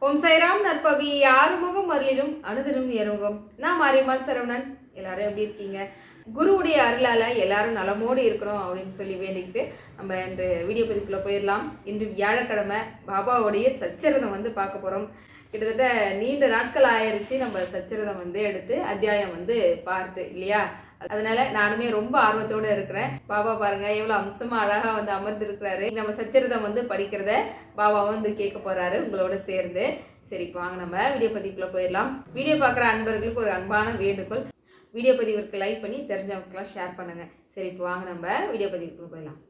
ஓம் சைராம் நற்பவி ஆறுமுகம் அருளிடும் அனுதினம் ஏறுமுகம். நான் மாரியம்மாள் சரவணன். எல்லாரும் எப்படி இருக்கீங்க? குருவுடைய அருளால எல்லாரும் நலமோடு இருக்கணும் அப்படின்னு சொல்லி வேண்டிக்கிட்டு நம்ம இன்று வீடியோ பதிவுக்குள்ள போயிடலாம். இன்று வியாழக்கிழமை பாபாவுடைய சச்சரிதம் பார்க்க போறோம். கிட்டத்தட்ட நீண்ட நாட்கள் ஆயிடுச்சு நம்ம சச்சரிதம் எடுத்து அத்தியாயம் பார்த்து இல்லையா. அதனால நானுமே ரொம்ப ஆர்வத்தோட இருக்கிறேன். பாபா பாருங்க எவ்வளவு அம்சமா அழகா அமர்ந்து இருக்கிறாரு. நம்ம சச்சரிதம் படிக்கிறத பாபா கேட்க போறாரு உங்களோட சேர்ந்து. சரி வாங்க நம்ம வீடியோ பதிவுக்குள்ள போயிடலாம். வீடியோ பார்க்குற அன்பர்களுக்கு ஒரு அன்பான வேண்டுகோள், வீடியோ பதிவிற்கு லைக் பண்ணி தெரிஞ்சவங்களுக்குலாம் ஷேர் பண்ணுங்க. சரி இப்போ வாங்க நம்ம வீடியோ பதிவுக்குள்ள போயிடலாம்.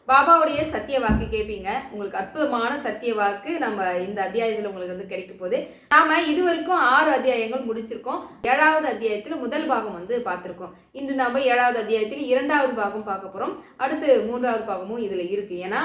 பாபாவுடைய சத்திய வாக்கு கேட்பீங்க. உங்களுக்கு அற்புதமான சத்திய வாக்கு நம்ம இந்த அத்தியாயத்தில் உங்களுக்கு கிடைக்க போகுது. நாம இது வரைக்கும் 6 அத்தியாயங்கள் முடிச்சிருக்கோம். 7வது அத்தியாயத்தில் முதல் பாகம் பார்த்துருக்கோம். இன்று நம்ம 7வது அத்தியாயத்தில் 2வது பாகம் பார்க்க போறோம். அடுத்து 3வது பாகமும் இதுல இருக்கு. ஏன்னா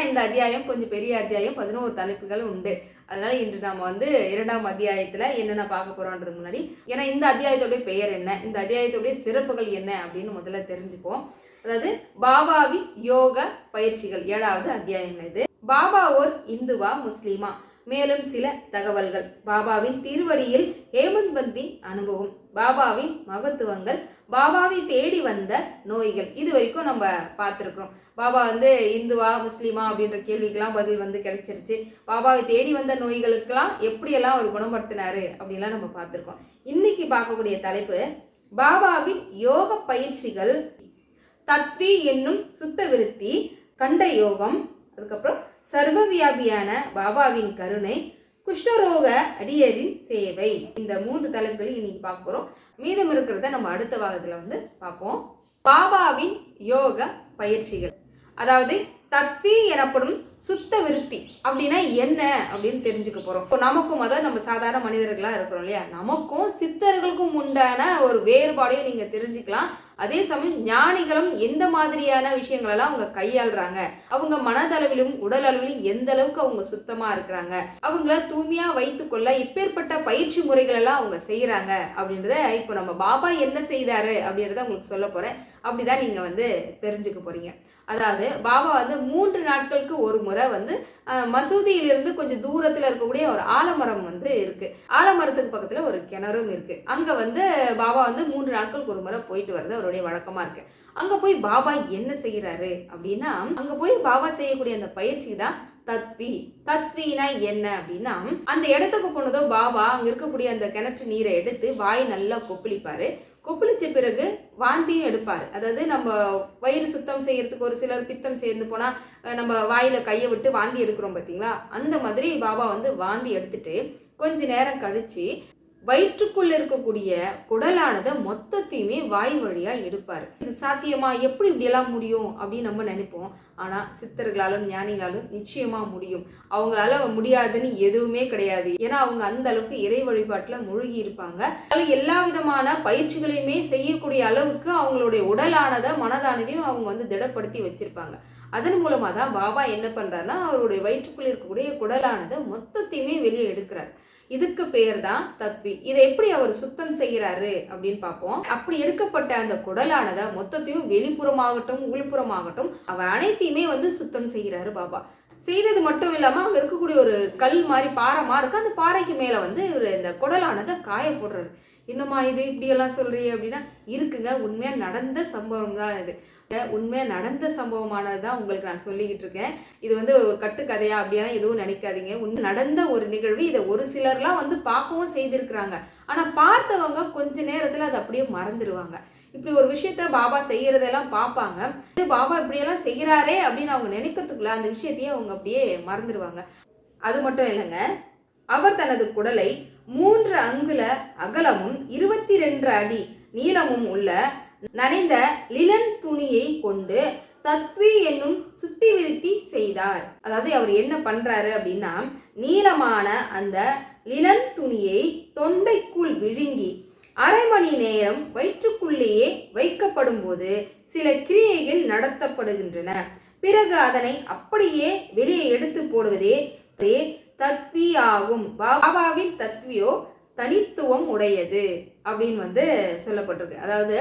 இந்த அத்தியாயம் கொஞ்சம் பெரிய அத்தியாயம், 11 தலைப்புகள் உண்டு. அதனால இன்று நாம 2ஆம் அத்தியாயத்துல என்னென்ன பார்க்க போறோம்ன்றதுக்கு முன்னாடி, ஏன்னா இந்த அத்தியாயத்தோடைய பெயர் என்ன, இந்த அத்தியாயத்தோடைய சிறப்புகள் என்ன அப்படின்னு முதல்ல தெரிஞ்சுப்போம். அதாவது பாபாவின் யோக பயிற்சிகள் 7வது அத்தியாயம் இது. பாபா ஓர் இந்துவா முஸ்லிமா, மேலும் சில தகவல்கள், பாபாவின் திருவடியில் ஹேமந்த் பந்தின் அனுபவம், பாபாவின் மகத்துவங்கள், பாபாவை தேடி வந்த நோய்கள். இது வரைக்கும் நம்ம பார்த்துருக்குறோம். பாபா இந்துவா முஸ்லீமா அப்படின்ற கேள்விக்கெல்லாம் பதில் கிடைச்சிருச்சு. பாபாவை தேடி வந்த நோய்களுக்கெல்லாம் எப்படியெல்லாம் அவர் குணப்படுத்தினாரு அப்படின்லாம் நம்ம பார்த்துருக்கோம். இன்னைக்கு பார்க்கக்கூடிய தலைப்பு பாபாவின் யோக பயிற்சிகள், தத்வி என்னும் சுத்த விருத்தி, கண்ட யோகம், அதுக்கப்புறம் சர்வவியாபியான பாபாவின் கருணை, குஷ்டரோக அடியரின் சேவை. இந்த 3 தலைப்புகள் இன்னைக்கு பார்க்க போறோம். மீதம் இருக்கிறத நம்ம அடுத்த பாகத்துல பார்ப்போம். பாபாவின் யோக பயிற்சிகள், அதாவது தத்வி எனப்படும் சுத்த விருத்தி அப்படின்னா என்ன அப்படின்னு தெரிஞ்சுக்க போறோம். இப்போ நமக்கும், அதாவது நம்ம சாதாரண மனிதர்களா இருக்கிறோம் இல்லையா, நமக்கும் சித்தர்களுக்கும் உண்டான ஒரு வேறுபாடையும் நீங்க தெரிஞ்சுக்கலாம். அதே சமயம் ஞானிகளும் எந்த மாதிரியான விஷயங்களெல்லாம் அவங்க கையாளுறாங்க, அவங்க மனதளவிலும் உடல் அளவிலும் எந்த அளவுக்கு அவங்க சுத்தமா இருக்கிறாங்க, அவங்கள தூய்மையா வைத்துக் கொள்ள இப்பேற்பட்ட பயிற்சி முறைகள் எல்லாம் அவங்க செய்யறாங்க அப்படின்றத இப்போ நம்ம பாபா என்ன செய்தாரு அப்படின்றத உங்களுக்கு சொல்ல போறேன். அப்படிதான் நீங்க தெரிஞ்சுக்க போறீங்க. அதாவது பாபா 3 நாட்களுக்கு ஒரு முறை மசூதியிலிருந்து கொஞ்சம் தூரத்துல இருக்கக்கூடிய ஒரு ஆலமரம் இருக்கு. ஆலமரத்துக்கு பக்கத்துல ஒரு கிணறும் இருக்கு. அங்க பாபா 3 நாட்களுக்கு ஒரு முறை போயிட்டு வர்றது அவருடைய வழக்கமா இருக்கு. அங்க போய் பாபா என்ன செய்யறாரு அப்படின்னா, அங்க போய் பாபா செய்யக்கூடிய அந்த பயிற்சி தான் தத்வி. தத்வினா என்ன அப்படின்னா, அந்த இடத்துக்கு போனதோ பாபா அங்க இருக்கக்கூடிய அந்த கிணற்று நீரை எடுத்து வாய் நல்லா கொப்பளிப்பாரு. கொப்பளிச்ச பிறகு வாந்தியும் எடுப்பாரு. அதாவது நம்ம வயிறு சுத்தம் செய்யறதுக்கு ஒரு சிலர் பித்தம் சேர்ந்து போனா நம்ம வாயில கையை விட்டு வாந்தி எடுக்கிறோம் பார்த்தீங்களா, அந்த மாதிரி பாபா வாந்தி எடுத்துட்டு கொஞ்ச நேரம் கழிச்சு வயிற்றுக்குள்ள இருக்கக்கூடிய குடலானதை மொத்தத்தையுமே வாய் வழியா எடுப்பாரு. இது சாத்தியமா, எப்படி இப்படியெல்லாம் முடியும் அப்படின்னு நம்ம நினைப்போம். ஆனா சித்தர்களாலும் ஞானிகளாலும் நிச்சயமா முடியும். அவங்களால முடியாதுன்னு எதுவுமே கிடையாது. ஏன்னா அவங்க அந்த அளவுக்கு இறை வழிபாட்டுல மூழ்கி இருப்பாங்க. எல்லா விதமான பயிற்சிகளையுமே செய்யக்கூடிய அளவுக்கு அவங்களுடைய உடலானதை மனதானதையும் அவங்க திடப்படுத்தி வச்சிருப்பாங்க. அதன் மூலமா தான் பாபா என்ன பண்றாருன்னா, அவருடைய வயிற்றுக்குள்ள இருக்கக்கூடிய குடலானதை மொத்தத்தையுமே வெளியே எடுக்கிறார். இதுக்கு பேர் தான் தத்வி. இதை எப்படி அவர் சுத்தம் செய்யறாரு அப்படின்னு பார்ப்போம். அப்படி எடுக்கப்பட்ட அந்த குடலானதை மொத்தத்தையும் வெளிப்புறமாகட்டும் உள்புறமாகட்டும் அவ அனைத்தையுமே சுத்தம் செய்யறாரு பாபா. செய்தது மட்டும் இல்லாம அங்க இருக்கக்கூடிய ஒரு கல் மாதிரி பாறைமா இருக்கு. அந்த பாறைக்கு மேல இவர் இந்த குடலானதை காய போடுறாரு. என்னம்மா இது இப்படியெல்லாம் சொல்றீ அப்படின்னா, இருக்குங்க, உண்மையா நடந்த சம்பவம் தான் இது. உண்மையா நடந்த சம்பவமானதுதான் உங்களுக்கு நான் சொல்லிக்கிட்டு இருக்கேன். இது ஒரு கட்டுக்கதையா அப்படியெல்லாம் எதுவும் நினைக்காதீங்க. நடந்த ஒரு நிகழ்வு. இதை ஒரு சிலர்லாம் பார்க்கவும் செய்திருக்கிறாங்க. ஆனா பார்த்தவங்க கொஞ்ச நேரத்துல அதை அப்படியே மறந்துடுவாங்க. இப்படி ஒரு விஷயத்த பாபா செய்யறதெல்லாம் பார்ப்பாங்க. பாபா இப்படியெல்லாம் செய்யறாரே அப்படின்னு அவங்க நினைக்கிறதுக்குள்ள அந்த விஷயத்தையே அவங்க அப்படியே மறந்துடுவாங்க. அது மட்டும் இல்லைங்க, அவர் தனது குடலை 3 அங்குல அகலமும் 22 அடி நீளமும் உள்ள நனைந்த லிலன் துணியை கொண்டு தத்வி என்னும் சுத்தி விருத்தி செய்தார். அதாவது அவர் என்ன பண்றாரு அப்படின்னா, நீளமான அந்த லிலன் துணியை தொண்டைக்குள் விழுங்கி 1/2 மணி நேரம் வயிற்றுக்குள்ளேயே வைக்கப்படும் போது சில கிரியைகள் நடத்தப்படுகின்றன. பிறகு அதனை அப்படியே வெளியே எடுத்து போடுவதே தத்வி ஆகும். பாபாவின் தத்வியோ தனித்துவம் உடையது அப்படின்னு வந்து சொல்லப்பட்டிருக்கு. அதாவது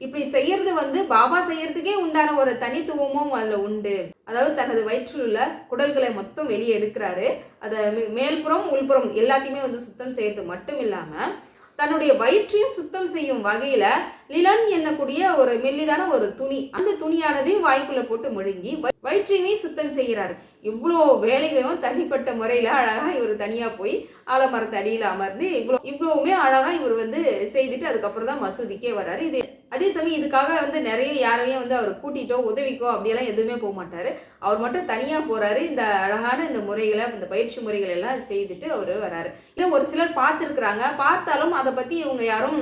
இப்படி செய்யறது வந்து பாபா செய்யறதுக்கே உண்டான ஒரு தனித்துவமும் அதுல உண்டு. அதாவது தனது வயிற்றில் உள்ள குடல்களை மொத்தம் வெளியே எடுக்கிறாரு. அதை மேல்புறம் உள்புறம் எல்லாத்தையுமே வந்து சுத்தம் செய்யறது மட்டும் இல்லாம தன்னுடைய வயிற்றையும் சுத்தம் செய்யும் வகையில லிலன் என்னக்கூடிய ஒரு மெல்லிதான ஒரு துணி, அந்த துணியானதையும் வாய்க்குள்ள போட்டு முழுங்கி வயிற்றையுமே சுத்தம் செய்கிறாரு. இவ்வளோ வேலைகளும் தனிப்பட்ட முறையில அழகா இவர் தனியா போய் ஆலமரத்து அடியில் அமர்ந்து இவ்வளவுமே அழகா இவர் வந்து செய்துட்டு அதுக்கப்புறம் தான் மசூதிக்கே வர்றாரு. இது அதே சமயம் இதுக்காக வந்து நிறைய யாரையும் வந்து அவர் கூட்டிட்டோ உதவிக்கோ அப்படியெல்லாம் எதுவுமே போக மாட்டாரு. அவர் மட்டும் தனியா போறாரு. இந்த அழகான இந்த முறைகளை, இந்த பயிற்சி முறைகள் எல்லாம் செய்துட்டு அவர் வராரு. இதை ஒரு சிலர் பார்த்துருக்குறாங்க. பார்த்தாலும் அதை பத்தி இவங்க யாரும்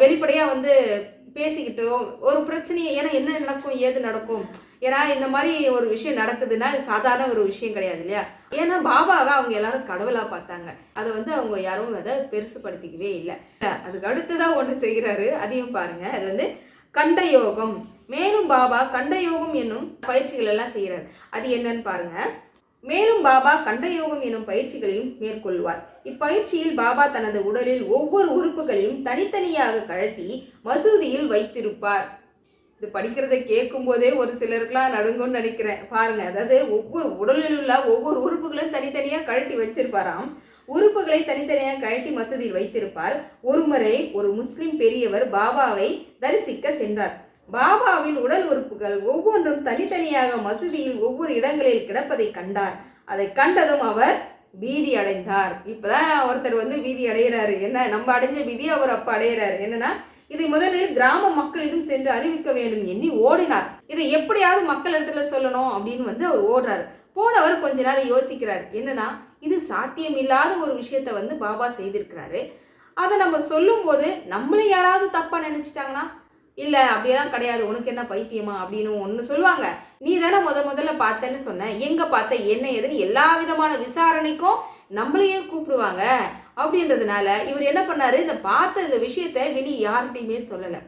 வெளிப்படையா வந்து பேசிக்கிட்டோ ஒரு பிரச்சனையை, ஏன்னா என்ன நடக்கும் ஏது நடக்கும், ஏன்னா இந்த மாதிரி ஒரு விஷயம் நடக்குதுன்னா சாதாரண ஒரு விஷயம் கிடையாது இல்லையா. ஏன்னா பாபாவை அவங்க எல்லாரும் கடவுளா பார்த்தாங்க. அதை வந்து அவங்க யாரும் அதை பெருசுப்படுத்திக்கவே இல்லை. அதுக்கு அடுத்ததான் ஒன்று செய்கிறாரு, அதையும் பாருங்க. அது வந்து கண்டயோகம். மேலும் பாபா கண்டயோகம் என்னும் பயிற்சிகள் எல்லாம் செய்கிறார். அது என்னன்னு பாருங்க. மேலும் பாபா கண்டயோகம் எனும் பயிற்சிகளையும் மேற்கொள்வார். இப்பயிற்சியில் பாபா தனது உடலில் ஒவ்வொரு உறுப்புகளையும் தனித்தனியாக கழட்டி மசூதியில் வைத்திருப்பார். இது படிக்கிறத கேட்கும் போதே ஒரு சிலருக்குலாம் நடுங்கும்னு நினைக்கிறேன். பாருங்க, அதாவது ஒவ்வொரு உடலில் உள்ள ஒவ்வொரு உறுப்புகளையும் தனித்தனியாக கழட்டி வச்சிருப்பாராம். உறுப்புகளை தனித்தனியாக கழட்டி மசூதியில் வைத்திருப்பார். ஒருமுறை ஒரு முஸ்லிம் பெரியவர் பாபாவை தரிசிக்க சென்றார். பாபாவின் உடல் உறுப்புகள் ஒவ்வொன்றும் தனித்தனியாக மசூதியில் ஒவ்வொரு இடங்களில் கிடப்பதை கண்டார். அதை கண்டதும் அவர் பீதி அடைந்தார். இப்பதான் ஒருத்தர் வந்து பீதி அடைகிறாரு. என்ன, நம்ம அடைஞ்ச பீதி அவர் அப்ப அடைகிறாரு. என்னன்னா, இதை முதலில் கிராம மக்களிடம் சென்று அறிவிக்க வேண்டும் எண்ணி ஓடினார். இதை எப்படியாவது மக்கள் இடத்துல சொல்லணும் அப்படின்னு வந்து அவர் ஓடுறாரு. போனவர் கொஞ்ச நேரம் யோசிக்கிறார். என்னன்னா, இது சாத்தியமில்லாத ஒரு விஷயத்த வந்து பாபா செய்திருக்கிறாரு. அதை நம்ம சொல்லும் போது நம்மளே யாராவது தப்பா நினைச்சிட்டாங்கன்னா, இல்ல அப்படியெல்லாம் கிடையாது, உனக்கு என்ன பைத்தியமா அப்படின்னு ஒன்று சொல்லுவாங்க. நீ தானே முதல்ல பார்த்தேன்னு சொன்ன, எங்க பார்த்த, என்ன ஏதுன்னு எல்லா விதமான விசாரணைக்கும் நம்மளையே கூப்பிடுவாங்க. அப்படின்றதுனால இவர் என்ன பண்ணாரு, இந்த பார்த்த இந்த விஷயத்த வெளியே யார்கிட்டையுமே சொல்லலை.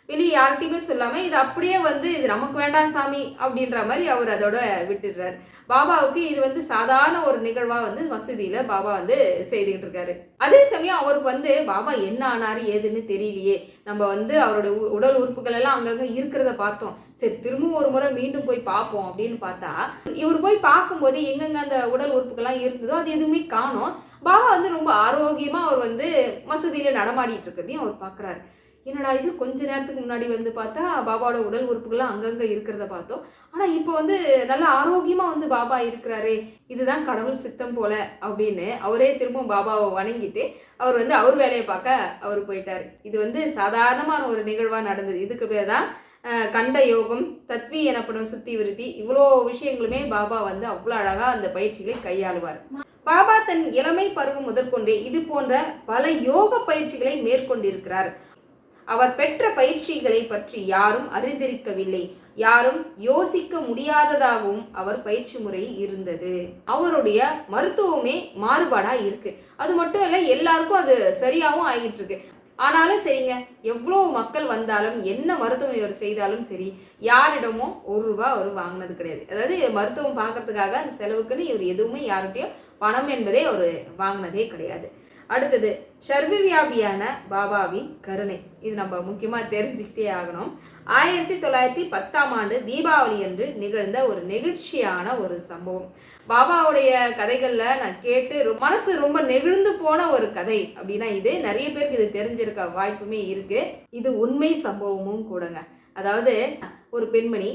வெளியே யார்கிட்டையுமே சொல்லாமல் இது அப்படியே வந்து இது நமக்கு வேண்டாம் சாமி அப்படின்ற மாதிரி அவர் அதோட விட்டுடுறாரு. பாபாவுக்கு இது வந்து சாதாரண ஒரு நிகழ்வாக வந்து மசூதியில் பாபா வந்து செய்துக்கிட்டு இருக்காரு. அதே சமயம் அவருக்கு வந்து பாபா என்ன ஆனாரு ஏதுன்னு தெரியலையே, நம்ம வந்து அவரோட உடல் உறுப்புகள் எல்லாம் அங்கங்கே இருக்கிறத பார்த்தோம், சரி திரும்பவும் ஒரு முறை மீண்டும் போய் பார்ப்போம் அப்படின்னு பார்த்தா, இவர் போய் பார்க்கும்போது எங்கெங்க அந்த உடல் உறுப்புகள்லாம் இருந்ததோ அது எதுவுமே காணோம். பாபா வந்து ரொம்ப ஆரோக்கியமாக அவர் வந்து மசூதியில் நடமாடிட்டு இருக்கிறதையும் அவர் பார்க்குறாரு. என்னடா இது, கொஞ்ச நேரத்துக்கு முன்னாடி வந்து பார்த்தா பாபாவோட உடல் உறுப்புகள்லாம் அங்கங்கே இருக்கிறத பார்த்தோம், ஆனால் இப்போ வந்து நல்ல ஆரோக்கியமாக வந்து பாபா இருக்கிறாரு, இதுதான் கடவுள் சித்தம் போல அப்படின்னு அவரே திரும்ப பாபாவை வணங்கிட்டு அவர் வந்து அவர் வேலையை பார்க்க அவர் போயிட்டார். இது வந்து சாதாரணமான ஒரு நிகழ்வாக நடந்தது. இதுக்கு பேர் தான் கண்ட யோகம், தத்வி எனப்படும் சுத்தி விருத்தி. இவ்வளோ விஷயங்களுமே பாபா வந்து அவ்வளோ அழகாக அந்த பயிற்சிகளை கையாளுவார். பாபா தன் இளமை பருவம் முதற்கொண்டே இது போன்ற பல யோக பயிற்சிகளை மேற்கொண்டிருக்கிறார். அவர் பெற்ற பயிற்சிகளை பற்றி யாரும் அறிந்திருக்கவில்லை, யாரும் யோசிக்க முடியாததாகவும் அவர் பயிற்சி முறை இருந்தது. அவருடைய மருத்துவமே மாறுபாடா இருக்கு. அது மட்டும் இல்லை, எல்லாருக்கும் அது சரியாகவும் ஆகிட்டு இருக்கு. ஆனாலும் சரிங்க, எவ்வளோ மக்கள் வந்தாலும் என்ன மருத்துவம் இவர் செய்தாலும் சரி, யாரிடமும் ₹1 அவர் வாங்கினது கிடையாது. அதாவது மருத்துவம் பார்க்கறதுக்காக அந்த செலவுக்குன்னு இவர் எதுவுமே யார்கிட்டையும் பணம் என்பதே அவர் வாங்கினதே கிடையாது. அடுத்தது சர்வவியாபியான பாபாவின் கருணை. இது நம்ம முக்கியமாக தெரிஞ்சுக்கிட்டே ஆகணும். 1910 தீபாவளி அன்று நிகழ்ந்த ஒரு நெகிழ்ச்சியான ஒரு சம்பவம். பாபாவுடைய கதைகளில் நான் கேட்டு மனசு ரொம்ப நெகிழ்ந்து போன ஒரு கதை அப்படின்னா இது. நிறைய பேருக்கு இது தெரிஞ்சிருக்க வாய்ப்புமே இருக்கு. இது உண்மை சம்பவமும் கூடங்க. அதாவது ஒரு பெண்மணி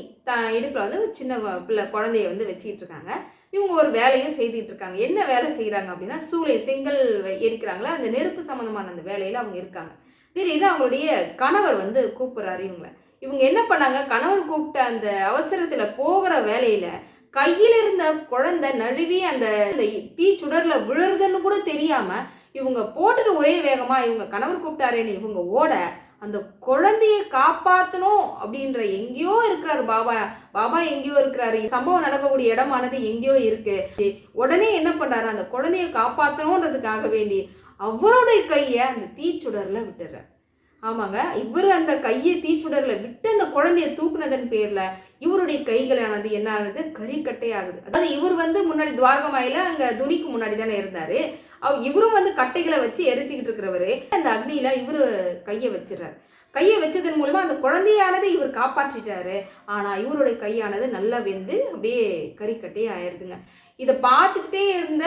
இடுப்பில் வந்து சின்ன பிள்ளை குழந்தைய வந்து வச்சுக்கிட்டு இருக்காங்க. இவங்க ஒரு வேலையும் செய்துட்டு இருக்காங்க. என்ன வேலை செய்கிறாங்க அப்படின்னா, சூளை செங்கல் எரிக்கிறாங்களா, அந்த நெருப்பு சம்மந்தமான அந்த வேலையில் அவங்க இருக்காங்க. திடீர்னு அவங்களுடைய கணவர் வந்து கூப்பிட்றாரு இவங்க என்ன பண்ணாங்க, கணவர் கூப்பிட்ட அந்த அவசரத்தில் போகிற வேலையில் கையில் இருந்த குழந்தை நழுவி அந்த தீச்சுடரில் விழுறதுன்னு கூட தெரியாமல் இவங்க போட்டுட்டு ஒரே வேகமாக இவங்க கணவர் கூப்பிட்டாரேன்னு இவங்க ஓட அந்த குழந்தையை காப்பாற்றணும் அப்படின்ற எங்கேயோ இருக்கிறாரு பாபா எங்கேயோ இருக்கிறாரு. சம்பவம் நடக்கக்கூடிய இடமானது எங்கேயோ இருக்கு. உடனே என்ன பண்றாரு, அந்த குழந்தைய காப்பாற்றணுன்றதுக்காக வேண்டி அவருடைய கையை அந்த தீச்சுடர்ல விட்டுறாரு. ஆமாங்க, இவர் அந்த கையை தீச்சுடர்ல விட்டு அந்த குழந்தைய தூக்குனதன் பேர்ல இவருடைய கைகளானது என்ன ஆகுது, கரிக்கட்டை ஆகுது. அதாவது இவர் வந்து முன்னாடி துவாரகமாயில அங்க துணிக்கு முன்னாடி தானே இருந்தாரு. இவரும் வந்து கட்டைகளை வச்சு எரிச்சுக்கிட்டு இருக்கிறவரு அந்த அக்னியில இவரு கையை வச்சிடறாரு. கையை வச்சதன் மூலமா அந்த குழந்தையானது இவர் காப்பாற்றிட்டாரு. ஆனா இவருடைய கையானது நல்லா வெந்து அப்படியே கறிக்கட்டையே ஆயிருதுங்க. இதை பார்த்துக்கிட்டே இருந்த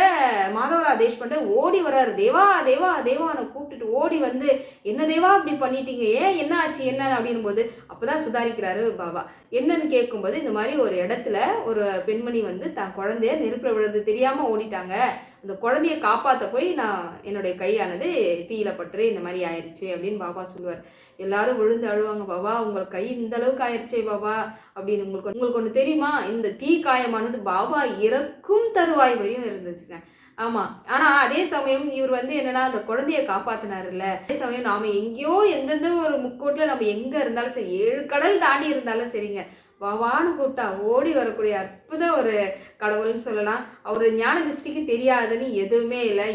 மாதவரா தேஷ்பாண்டே ஓடி வர்றாரு. தேவா தேவா தேவான்னு கூப்பிட்டுட்டு ஓடி வந்து, என்ன தேவா இப்படி பண்ணிட்டீங்க, ஏன் என்ன ஆச்சு என்ன அப்படின்னு போது அப்பதான் சுதாரிக்கிறாரு பாபா. என்னன்னு கேட்கும்போது, இந்த மாதிரி ஒரு இடத்துல ஒரு பெண்மணி வந்து தான் குழந்தைய நெருப்புல விழுறது தெரியாம ஓடிட்டாங்க. அந்த குழந்தைய காப்பாற்ற போய் நான் என்னுடைய கையானது தீயில பற்று இந்த மாதிரி ஆயிடுச்சு அப்படின்னு பாபா சொல்லுவார். எல்லாரும் விழுந்து அழுவாங்க. பாபா உங்கள் கை இந்த அளவுக்கு ஆயிடுச்சே பாபா அப்படின்னு. உங்களுக்கு ஒன்று தெரியுமா, இந்த தீ காயமானது பாபா இறக்கும் தருவாய் வரையும் இருந்துச்சுங்க. ஆமா, ஆனா அதே சமயம் இவர் வந்து என்னன்னா அந்த குழந்தைய காப்பாத்தினாருல்ல, அதே சமயம் நாம எங்கேயோ எந்தெந்த ஒரு முக்கோட்டில் நம்ம எங்க இருந்தாலும் சரி, 7 கடல் தாண்டி இருந்தாலும் சரிங்க, வாவான்னு கூப்பிட்டா ஓடி வரக்கூடிய அற்புத ஒரு கடவுள்னு சொல்லலாம். அவர் ஞான திருஷ்டிக்கு தெரியாதுன்னு எதுவுமே இல்லை.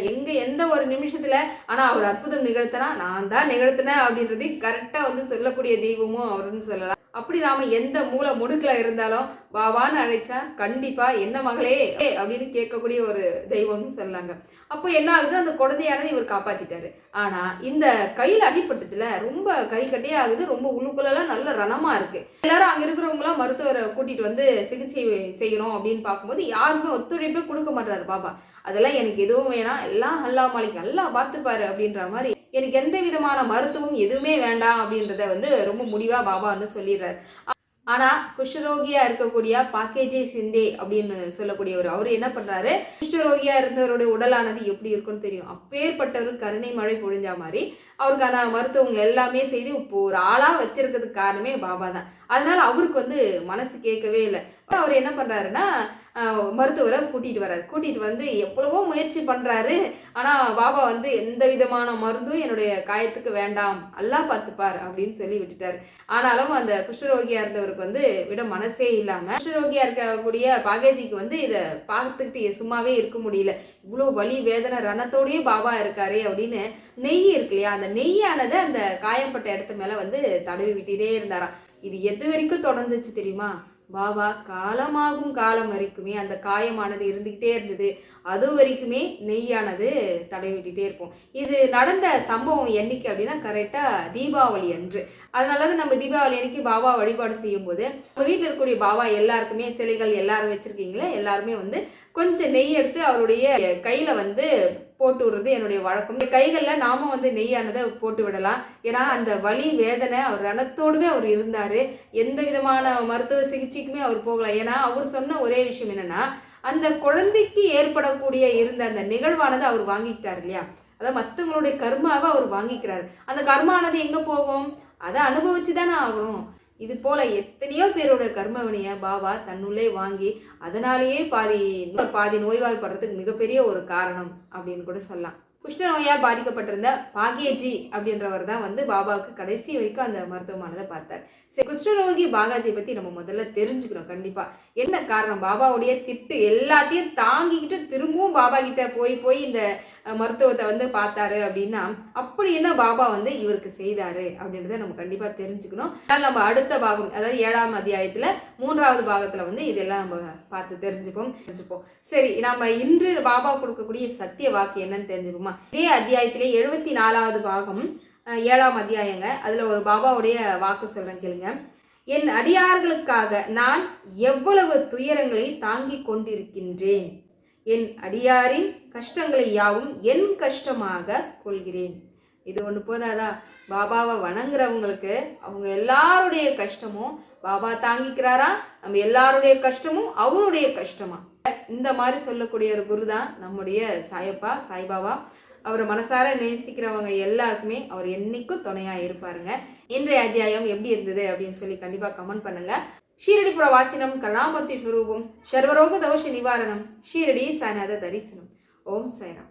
எந்த ஒரு நிமிஷத்துல ஆனா அவர் அற்புதம் நிகழ்த்தினா நான் தான் நிகழ்த்தினேன் அப்படின்றது கரெக்டா வந்து சொல்லக்கூடிய தெய்வமும் அவருன்னு சொல்லலாம். அப்படி நாம எந்த மூல முடுக்குல இருந்தாலும் வாவான்னு அழைச்சா கண்டிப்பா என்ன மகளே அப்படின்னு கேட்கக்கூடிய ஒரு தெய்வம்னு சொல்லாங்க. அப்போ என்ன ஆகுது, அந்த குழந்தையானது இவர் காப்பாத்திட்டாரு. ஆனா இந்த கையில அடிப்பட்டதுல ரொம்ப கறிக்கட்டையே ஆகுது. ரொம்ப உள்ளுக்குள்ளெல்லாம் நல்ல ரணமா இருக்கு. எல்லாரும் அங்க இருக்கிறவங்க எல்லாம் மருத்துவரை கூட்டிட்டு வந்து சிகிச்சை செய்யணும் அப்படின்னு பார்க்கும்போது யாருமே ஒத்துழைப்பே கொடுக்க மாட்டாரு பாபா. அதெல்லாம் எனக்கு எதுவும் வேணாம், எல்லாம் அல்லா மாலிக் அல்லா பார்த்துப்பாரு அப்படின்ற மாதிரி, எனக்கு எந்த விதமான மருத்துவம் எதுவுமே வேண்டாம் அப்படின்றத வந்து ரொம்ப முடிவா பாபா வந்து சொல்லிடுறாரு. ஆனா குஷ்டரோகியா இருக்கக்கூடிய பாக்கேஜே சிண்டே அப்படின்னு சொல்லக்கூடியவர் அவரு என்ன பண்றாரு, குஷ்டரோகியா இருந்தவருடைய உடலானது எப்படி இருக்குன்னு தெரியும். அப்பேற்பட்டவர் கருணை மழை பொழிஞ்சா மாதிரி அவருக்கான மருத்துவங்க எல்லாமே செய்து இப்போ ஒரு ஆளா வச்சிருக்கிறதுக்கு காரணமே பாபா தான். அதனால அவருக்கு வந்து மனசு கேட்கவே இல்லை. அவர் என்ன பண்றாருன்னா மருத்துவரை கூட்டிட்டு வந்து எவ்வளவோ முயற்சி பண்றாரு. ஆனா பாபா வந்து எந்த விதமான மருந்தும் என்னுடைய காயத்துக்கு வேண்டாம், அல்லா பார்த்துப்பார் அப்படின்னு சொல்லி விட்டுட்டாரு. ஆனாலும் அந்த குஷ்டரோகியா இருந்தவருக்கு வந்து விட மனசே இல்லாம, குஷ்டரோகியா இருக்கக்கூடிய பாகேஜிக்கு வந்து இதை பார்த்துக்கிட்டு சும்மாவே இருக்க முடியல. இவ்வளோ வலி வேதனை ரணத்தோடயே பாபா இருக்காரு அப்படின்னு நெய் இருக்கு இல்லையா, அந்த நெய்யானதை அந்த காயப்பட்ட இடத்து மேல வந்து தடவி விட்டுட்டே இருந்தாராம். இது எது வரைக்கும் தொடர்ந்துச்சு தெரியுமா, பாபா காலமாகும் காலம் வரைக்குமே அந்த காயமானது இருந்துகிட்டே இருந்தது. அது வரைக்குமே நெய்யானது தடவிட்டே இருப்போம். இது நடந்த சம்பவம் என்னைக்கு அப்படின்னா கரெக்டா தீபாவளி அன்று. அதனாலதான் நம்ம தீபாவளி அன்னைக்கு பாபா வழிபாடு செய்யும் போது நம்ம வீட்டில் இருக்கக்கூடிய பாபா எல்லாருக்குமே சிலைகள் எல்லாரும் வச்சிருக்கீங்களே, எல்லாருமே வந்து கொஞ்சம் நெய் எடுத்து அவருடைய கையில வந்து போட்டு விடுறது என்னுடைய வழக்கம். இந்த கைகளில் நாம வந்து நெய்யானதை போட்டு விடலாம். ஏன்னா அந்த வலி வேதனை அவர் ரணத்தோடுவே அவர் இருந்தாரு. எந்த விதமான மருத்துவ சிகிச்சைக்குமே அவர் போகல. ஏன்னா அவர் சொன்ன ஒரே விஷயம் என்னன்னா, அந்த குழந்தைக்கு ஏற்படக்கூடிய இருந்த அந்த நிகழ்வானதை அவர் வாங்கிக்கிட்டார் இல்லையா, அதாவது மற்றவங்களுடைய கர்மாவை அவர் வாங்கிக்கிறாரு. அந்த கர்மானது எங்க போகும், அதை அனுபவிச்சு தானே ஆகணும். இது போல எத்தனையோ பேரோட கர்மவினைய பாபா தன்னுள்ளே வாங்கி அதனாலேயே பாதி நோய்வாய்ப்படுறதுக்கு மிகப்பெரிய ஒரு காரணம் அப்படின்னு கூட சொல்லலாம். குஷ்ட நோயால் பாதிக்கப்பட்டிருந்த பாகேஜி அப்படின்றவர் தான் வந்து பாபாவுக்கு கடைசி வரைக்கும் அந்த மருத்துவமானதை பார்த்தார். சரி, குஷ்டரோகி பாகாஜியை பற்றி நம்ம முதல்ல தெரிஞ்சுக்கிறோம். கண்டிப்பாக என்ன காரணம், பாபாவுடைய திட்டு எல்லாத்தையும் தாங்கிக்கிட்டு திரும்பவும் பாபா கிட்ட போய் இந்த மருத்துவத்தை வந்து பார்த்தாரு அப்படின்னா அப்படி என்ன பாபா வந்து இவருக்கு செய்தாரு அப்படின்றத நம்ம கண்டிப்பாக தெரிஞ்சுக்கணும். நம்ம அடுத்த பாகம், அதாவது 7ஆம் அத்தியாயத்தில் 3வது பாகத்தில் வந்து இதெல்லாம் நம்ம பார்த்து தெரிஞ்சுப்போம். சரி, நம்ம இன்று பாபா கொடுக்கக்கூடிய சத்திய வாக்கு என்னன்னு தெரிஞ்சுப்போமா. இதே அத்தியாயத்திலே 74வது பாகம் 7ஆம் அத்தியாயங்க. அதில் ஒரு பாபாவுடைய வாக்கு சொல்றேன் கேளுங்க. என் அடியார்களுக்காக நான் எவ்வளவு துயரங்களை தாங்கி கொண்டிருக்கின்றேன். என் அடியாரின் கஷ்டங்களை யாவும் என் கஷ்டமாக கொள்கிறேன். இது ஒன்று போதாதா, பாபாவை வணங்குறவங்களுக்கு அவங்க எல்லாருடைய கஷ்டமும் பாபா தாங்கிக்கிறாரா, நம்ம எல்லாருடைய கஷ்டமும் அவருடைய கஷ்டமா. இந்த மாதிரி சொல்லக்கூடிய ஒரு குரு தான் நம்முடைய சாய்பாபா. அவரை மனசார நேசிக்கிறவங்க எல்லாருக்குமே அவர் என்னைக்கும் துணையாக இருப்பாருங்க. இன்றைய அத்தியாயம் எப்படி இருந்தது அப்படின்னு சொல்லி கண்டிப்பாக கமெண்ட் பண்ணுங்க. ஷீரடிபுர வாசினம் கருணாமூர்த்தி ஸ்வரூபம் சர்வரோக தோஷ நிவாரணம் ஷீரடி சாய்நாத தரிசனம். ஓம் சாய்ராம்.